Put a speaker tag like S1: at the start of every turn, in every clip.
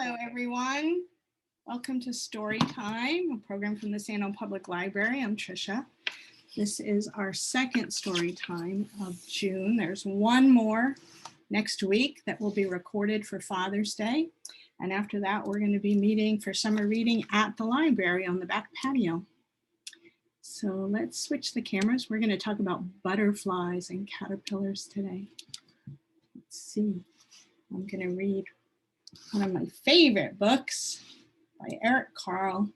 S1: Hello, everyone. Welcome to Story Time, a program from the San Antonio Public Library. I'm Tricia. This is our second story time of June. There's one more next week that will be recorded for Father's Day. And after that, we're going to be meeting for summer reading at the library on the back patio. So let's switch the cameras. We're going to talk about butterflies and caterpillars today. Let's see. I'm going to read one of my favorite books by Eric Carle,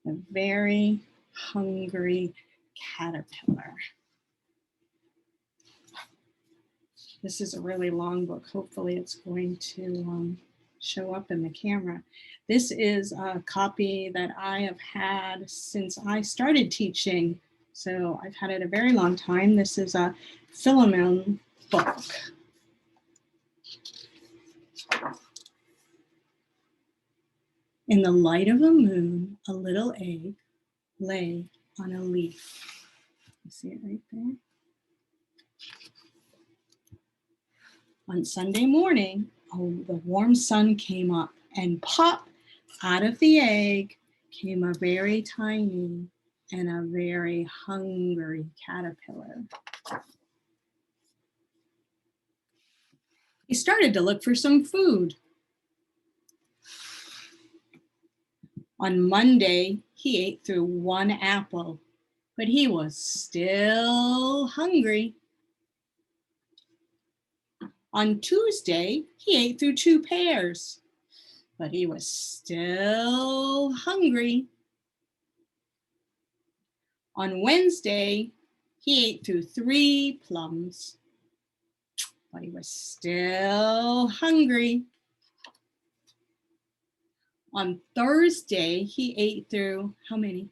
S1: The Very Hungry Caterpillar. This is a really long book. Hopefully it's going to show up in the camera. This is a copy that I have had since I started teaching. So I've had it a very long time. This is a Philemon book. In the light of the moon, a little egg lay on a leaf. You see it right there? On Sunday morning, the warm sun came up, and pop, out of the egg came a very tiny and a very hungry caterpillar. He started to look for some food. On Monday, he ate through one apple, but he was still hungry. On Tuesday, he ate through two pears, but he was still hungry. On Wednesday, he ate through three plums, but he was still hungry. On Thursday, he ate through, how many?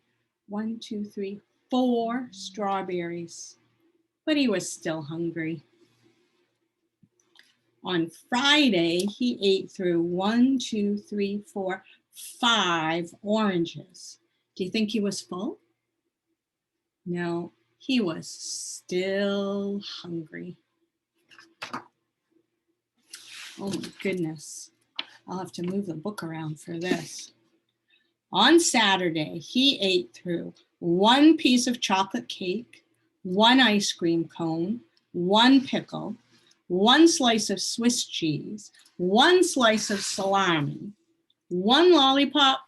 S1: 1, 2, 3, 4 strawberries, but he was still hungry. On Friday, he ate through 1, 2, 3, 4, 5 oranges. Do you think he was full? No, he was still hungry. Oh my goodness. I'll have to move the book around for this. On Saturday, he ate through one piece of chocolate cake, one ice cream cone, one pickle, one slice of Swiss cheese, one slice of salami, one lollipop,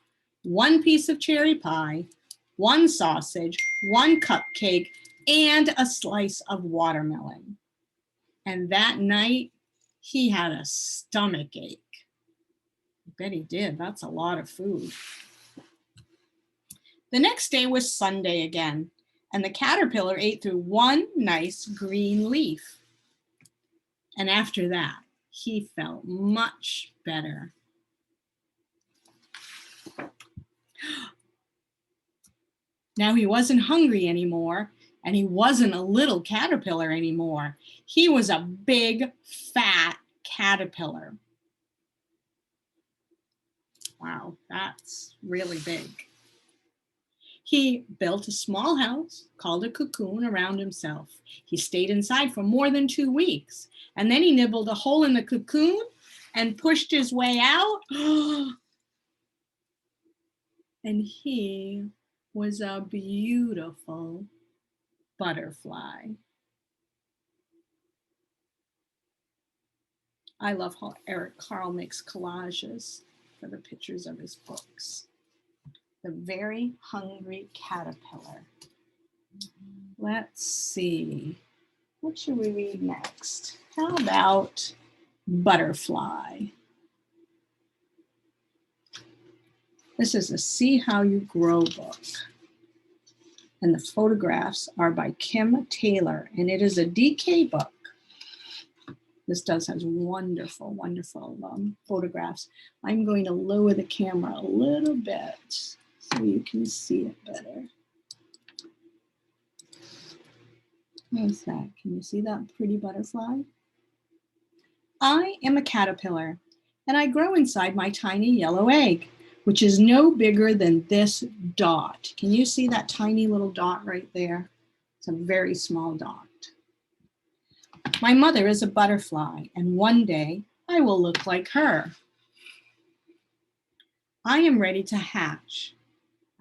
S1: one piece of cherry pie, one sausage, one cupcake, and a slice of watermelon. And that night, he had a stomach ache. I bet he did. That's a lot of food. The next day was Sunday again, and the caterpillar ate through one nice green leaf. And after that, he felt much better. Now he wasn't hungry anymore, and he wasn't a little caterpillar anymore. He was a big, fat caterpillar. Wow, that's really big. He built a small house called a cocoon around himself. He stayed inside for more than 2 weeks, and then he nibbled a hole in the cocoon and pushed his way out. And he was a beautiful butterfly. I love how Eric Carle makes collages for the pictures of his books. The Very Hungry Caterpillar. Let's see. What should we read next? How about Butterfly? This is a See How You Grow book. And the photographs are by Kim Taylor, and it is a DK book. This has wonderful, wonderful photographs. I'm going to lower the camera a little bit so you can see it better. How's that? Can you see that pretty butterfly? I am a caterpillar, and I grow inside my tiny yellow egg, which is no bigger than this dot. Can you see that tiny little dot right there? It's a very small dot. My mother is a butterfly, and one day I will look like her. I am ready to hatch.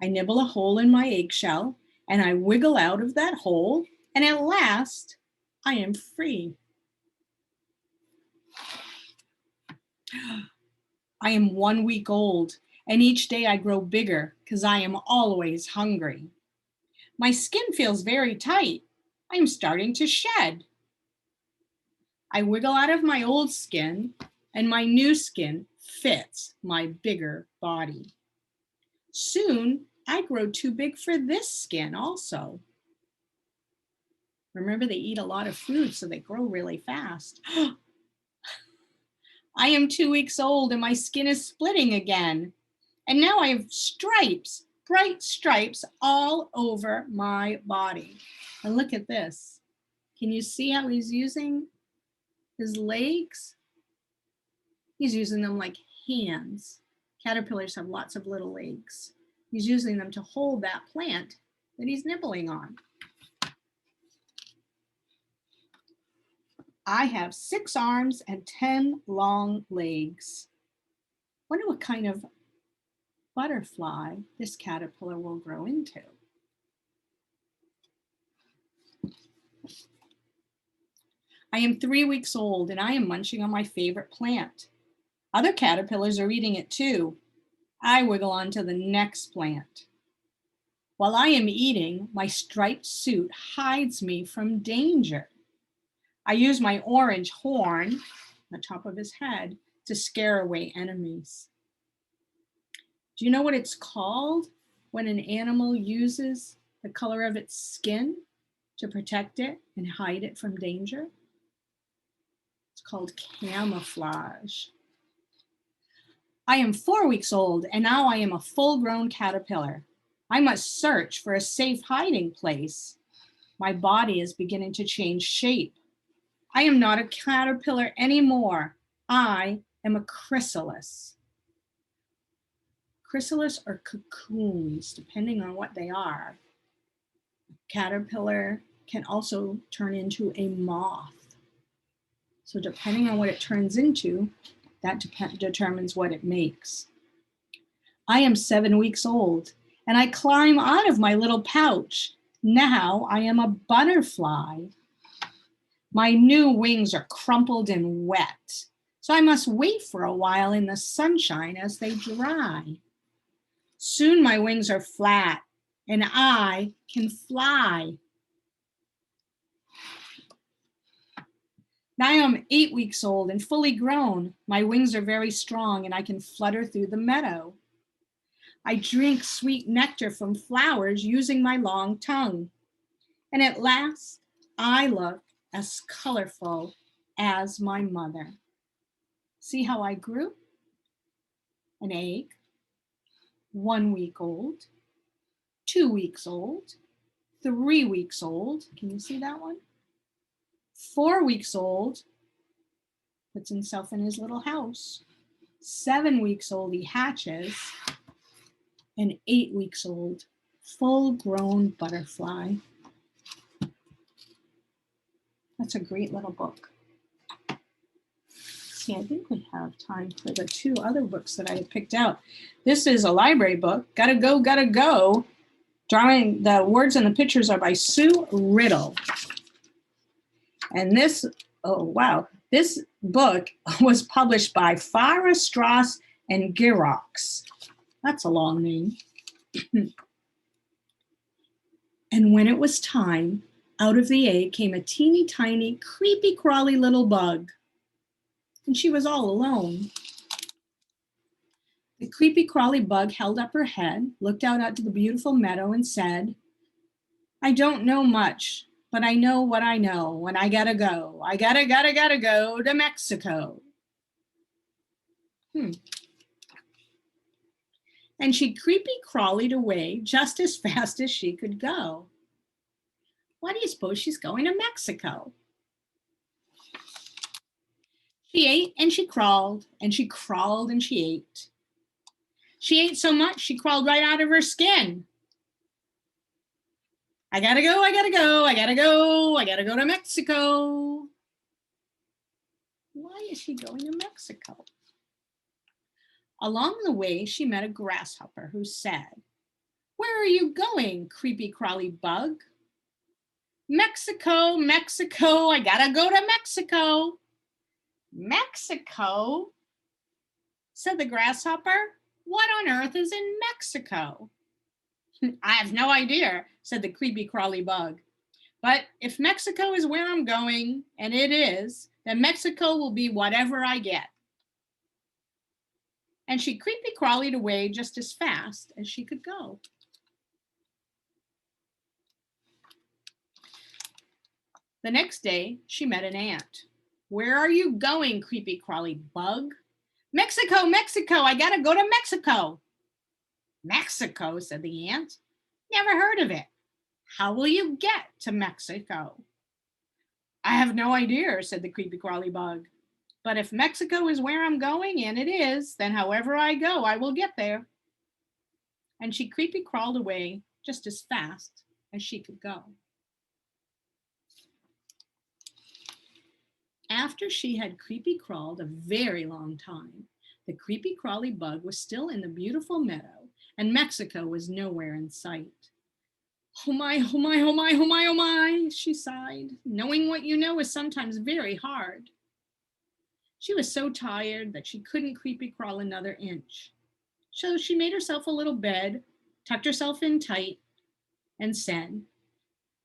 S1: I nibble a hole in my eggshell and I wiggle out of that hole, and at last I am free. I am 1 week old, and each day I grow bigger because I am always hungry. My skin feels very tight. I am starting to shed. I wiggle out of my old skin, and my new skin fits my bigger body. Soon, I grow too big for this skin also. Remember, they eat a lot of food, so they grow really fast. I am 2 weeks old, and my skin is splitting again. And now I have stripes, bright stripes all over my body. And look at this. Can you see how he's using his legs? He's using them like hands. Caterpillars have lots of little legs. He's using them to hold that plant that he's nibbling on. I have 6 arms and 10 long legs. Wonder what kind of butterfly this caterpillar will grow into. I am 3 weeks old and I am munching on my favorite plant. Other caterpillars are eating it too. I wiggle on to the next plant. While I am eating, my striped suit hides me from danger. I use my orange horn, on the top of his head, to scare away enemies. Do you know what it's called when an animal uses the color of its skin to protect it and hide it from danger? It's called camouflage. I am 4 weeks old and now I am a full-grown caterpillar. I must search for a safe hiding place. My body is beginning to change shape. I am not a caterpillar anymore. I am a chrysalis. Chrysalis are cocoons, depending on what they are. Caterpillar can also turn into a moth. So depending on what it turns into, that determines what it makes. I am 7 weeks old and I climb out of my little pouch. Now I am a butterfly. My new wings are crumpled and wet, so I must wait for a while in the sunshine as they dry. Soon my wings are flat and I can fly. Now I am 8 weeks old and fully grown. My wings are very strong and I can flutter through the meadow. I drink sweet nectar from flowers using my long tongue. And at last, I look as colorful as my mother. See how I grew? An egg, 1 week old, 2 weeks old, 3 weeks old. Can you see that one? 4 weeks old, puts himself in his little house. 7 weeks old, he hatches. And 8 weeks old, full-grown butterfly. That's a great little book. See, I think we have time for the 2 other books that I had picked out. This is a library book, Gotta Go, Gotta Go. Drawing, the words and the pictures are by Sue Riddle. And this, oh wow, this book was published by Farrar, Straus and Giroux. That's a long name. And when it was time, out of the egg came a teeny tiny, creepy crawly little bug. And she was all alone. The creepy crawly bug held up her head, looked out onto the beautiful meadow and said, I don't know much, but I know what I know, and I gotta go. I gotta go to Mexico. And she creepy crawlied away just as fast as she could go. Why do you suppose she's going to Mexico? She ate and she crawled, and she crawled and she ate. She ate so much, she crawled right out of her skin. I gotta go, I gotta go, I gotta go, I gotta go to Mexico. Why is she going to Mexico? Along the way, she met a grasshopper who said, "Where are you going, creepy crawly bug?" "Mexico, Mexico, I gotta go to Mexico." "Mexico?" said the grasshopper. "What on earth is in Mexico?" "I have no idea," said the creepy crawly bug. "But if Mexico is where I'm going, and it is, then Mexico will be whatever I get." And she creepy crawlied away just as fast as she could go. The next day, she met an ant. "Where are you going, creepy crawly bug?" "Mexico, Mexico, I gotta go to Mexico." "Mexico," said the ant. "Never heard of it. How will you get to Mexico?" "I have no idea," said the creepy crawly bug. "But if Mexico is where I'm going, and it is, then however I go, I will get there." And she creepy crawled away just as fast as she could go. After she had creepy crawled a very long time, the creepy crawly bug was still in the beautiful meadow, and Mexico was nowhere in sight. "Oh my, oh my, oh my, oh my, oh my," she sighed. "Knowing what you know is sometimes very hard." She was so tired that she couldn't creepy crawl another inch. So she made herself a little bed, tucked herself in tight, and said,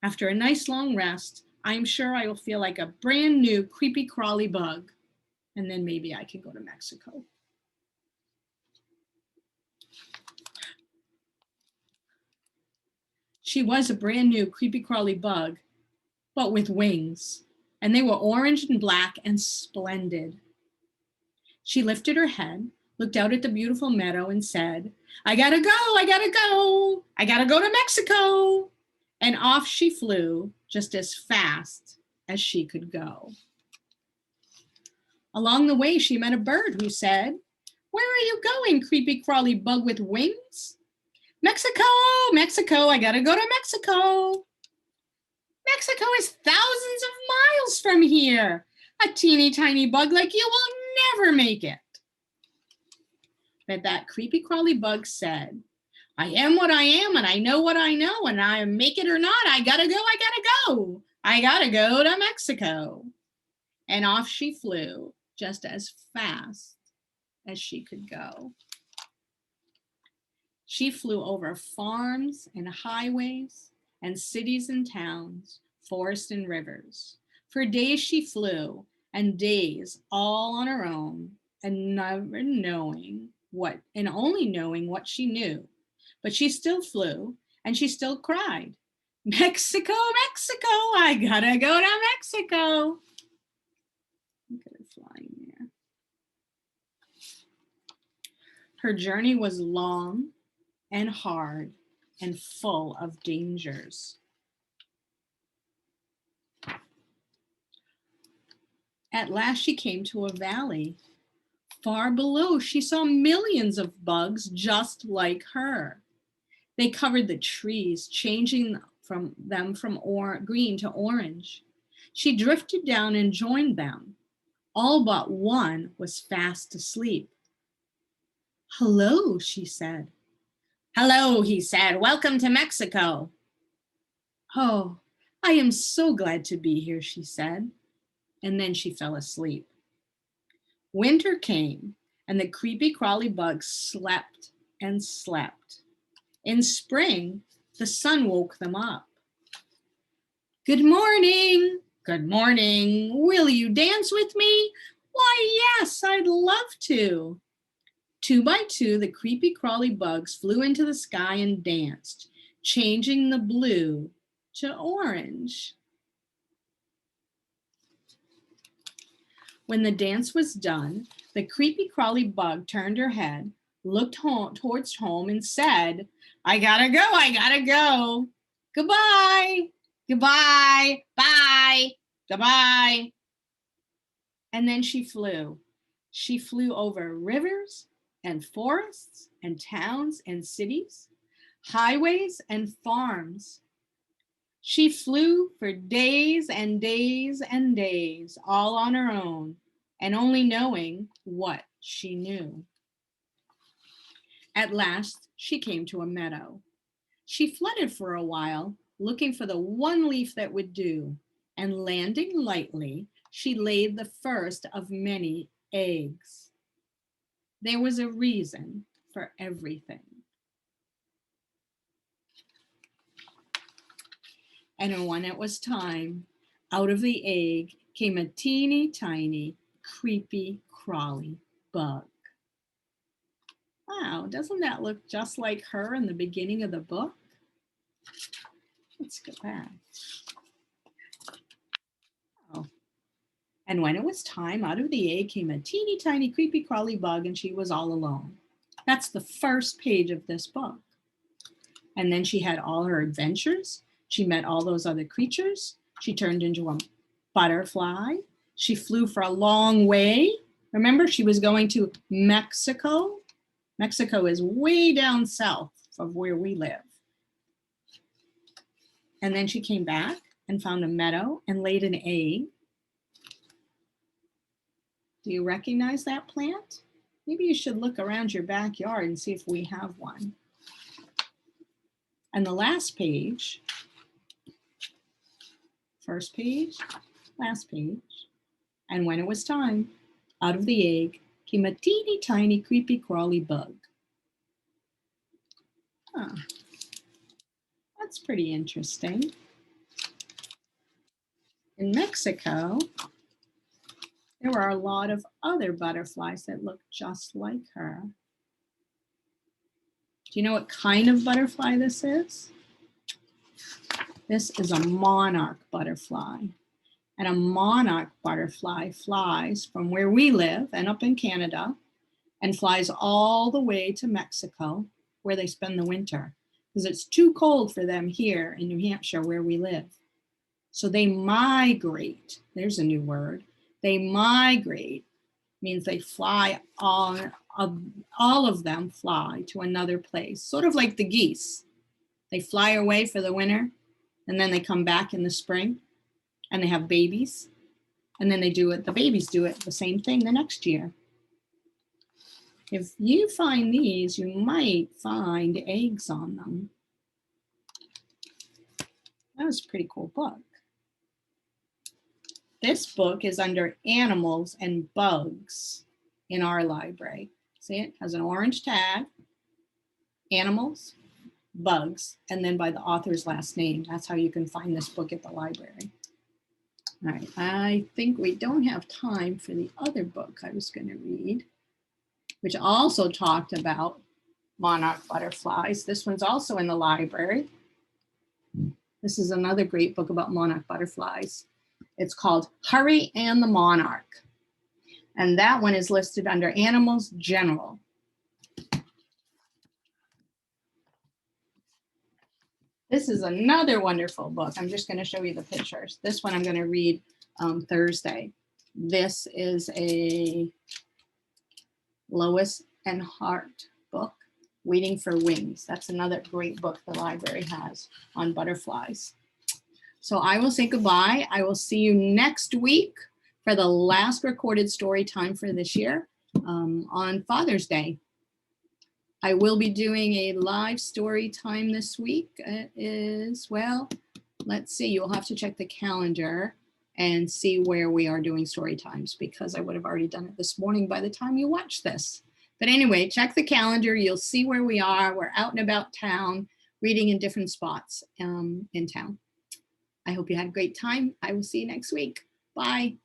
S1: "After a nice long rest, I'm sure I will feel like a brand new creepy crawly bug, and then maybe I can go to Mexico." She was a brand new creepy crawly bug, but with wings, and they were orange and black and splendid. She lifted her head, looked out at the beautiful meadow, and said, "I gotta go, I gotta go, I gotta go to Mexico." And off she flew just as fast as she could go. Along the way, she met a bird who said, "Where are you going, creepy crawly bug with wings?" "Mexico, Mexico, I gotta go to Mexico." "Mexico is thousands of miles from here. A teeny tiny bug like you will never make it." But that creepy crawly bug said, "I am what I am, and I know what I know, and I make it or not, I gotta go, I gotta go. I gotta go to Mexico." And off she flew just as fast as she could go. She flew over farms and highways and cities and towns, forests and rivers. For days she flew, and days all on her own, and never knowing what, and only knowing what she knew. But she still flew, and she still cried, "Mexico, Mexico, I gotta go to Mexico." Look at her flying there. Her journey was long and hard and full of dangers. At last she came to a valley. Far below, she saw millions of bugs just like her. They covered the trees, changing them from green to orange. She drifted down and joined them. All but one was fast asleep. "Hello," she said. "Hello," he said. "Welcome to Mexico." "Oh, I am so glad to be here," she said. And then she fell asleep. Winter came, and the creepy crawly bugs slept and slept. In spring, the sun woke them up. "Good morning. Good morning. Will you dance with me?" "Why, yes, I'd love to." Two by two, the creepy crawly bugs flew into the sky and danced, changing the blue to orange. When the dance was done, the creepy crawly bug turned her head, looked towards home, and said, "I gotta go, I gotta go. Goodbye, goodbye, bye, goodbye." And then she flew. She flew over rivers and forests and towns and cities, highways and farms. She flew for days and days and days, all on her own, and only knowing what she knew. At last, she came to a meadow. She fluttered for a while, looking for the one leaf that would do, and landing lightly, she laid the first of many eggs. There was a reason for everything. And when it was time, out of the egg came a teeny tiny, creepy, crawly bug. Wow, doesn't that look just like her in the beginning of the book? Let's go back. Oh. And when it was time, out of the egg came a teeny tiny, creepy, crawly bug, and she was all alone. That's the first page of this book. And then she had all her adventures. She met all those other creatures. She turned into a butterfly. She flew for a long way. Remember, she was going to Mexico. Mexico is way down south of where we live. And then she came back and found a meadow and laid an egg. Do you recognize that plant? Maybe you should look around your backyard and see if we have one. And the last page, first page, last page. And when it was time, out of the egg came a teeny tiny creepy crawly bug. Huh. That's pretty interesting. In Mexico, there are a lot of other butterflies that look just like her. Do you know what kind of butterfly this is? This is a monarch butterfly. And a monarch butterfly flies from where we live and up in Canada and flies all the way to Mexico where they spend the winter because it's too cold for them here in New Hampshire where we live. So they migrate. There's a new word. They migrate means they fly all of them fly to another place, sort of like the geese. They fly away for the winter and then they come back in the spring and they have babies. And then the babies do it the same thing the next year. If you find these, you might find eggs on them. That was a pretty cool book. This book is under animals and bugs in our library. See, it has an orange tag, animals, bugs, and then by the author's last name. That's how you can find this book at the library. All right, I think we don't have time for the other book I was going to read, which also talked about monarch butterflies. This one's also in the library. This is another great book about monarch butterflies. It's called Hurry and the Monarch. And that one is listed under Animals General. This is another wonderful book. I'm just going to show you the pictures. This one I'm going to read Thursday. This is a Lois and Hart book, Waiting for Wings. That's another great book the library has on butterflies. So I will say goodbye. I will see you next week for the last recorded story time for this year on Father's Day. I will be doing a live story time this week. It is, well, let's see, you'll have to check the calendar and see where we are doing story times because I would have already done it this morning by the time you watch this. But anyway, check the calendar. You'll see where we are. We're out and about town, reading in different spots in town. I hope you had a great time. I will see you next week. Bye.